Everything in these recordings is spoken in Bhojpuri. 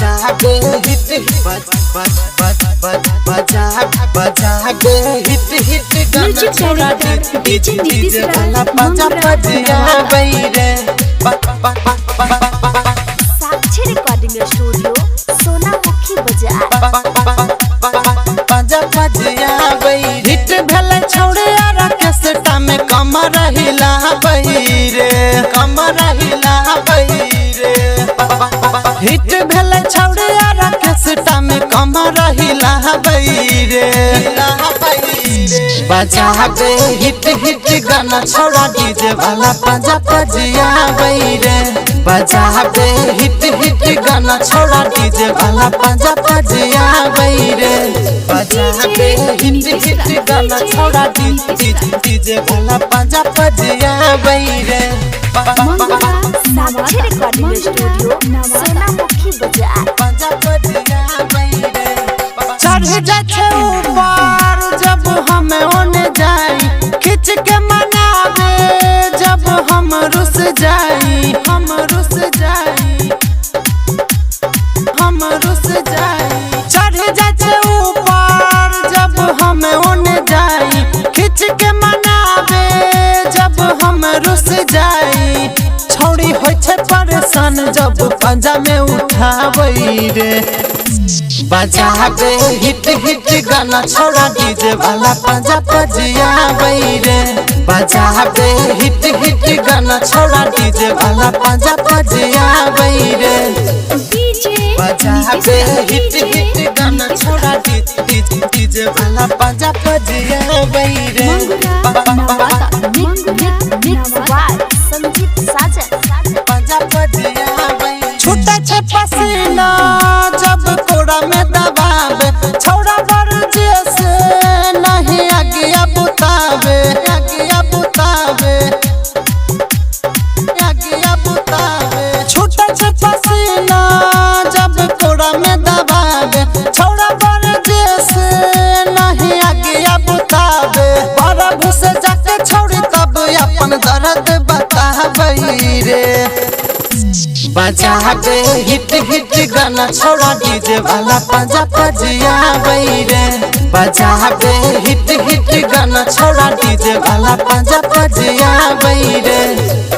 बजाबे हिट बजाबे हिट गाना छोड़ा डीजे वाला बजाबे रे साक्षी रिकॉर्डिंग स्टूडियो सोनामुखी बाजार बजाबे हिट भेले छोड़े यार कैसेटा में कमर हिला रे कमर हिला रे हिट भेले छोड़े यार कैसेटा में कमर हिला रे बजाबे हिट गाना छोड़ा डीजे वाला बजाबे रे बजाबे हिट गाना छोड़ा डीजे वाला बजाबे रे बजाबे हिट गाना छोड़ा डीजे वाला बजाबे रे साक्षी रिकॉर्डिंग स्टूडियो सोनामुखी बाजार चढ़ जाछे ऊपर जब हम ओने जाई खिंच के मनावे जब हम रुस जाई हम रुस जाई चढ़ जाछे ऊपर जब हम ओने जाई खिंच के मनावे जब हम रुस जाई छोड़ी होय छे परेशान जब पंजा में उठावई रे बजाबे हिट गाना छोड़ा डीजे वाला बजाबे रे बजाबे हिट गाना छोड़ा डीजे वाला बजाबे रे बजाबे हिट गाना छोड़ा डीजे वाला बजाबे रे संजीत साजन छूटा छे पसीना जब कोड़ा में दबावे छोड़ा बर जैसे नहीं आगे बुतावे छूटा छे पसीना जब कोड़ा में दबावे छोड़ा बर जैसे नहीं आगे बुतावे बड़ा घुस जाके छोड़ी तब अपन दर्द बतावे रे बजाबे हिट गाना छोड़ा डीजे वाला बजाबे रे बजाबे हिट गाना छोड़ा डीजे वाला बजाबे रे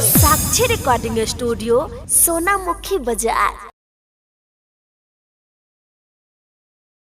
साक्षी रिकॉर्डिंग स्टूडियो सोनामुखी बाजार।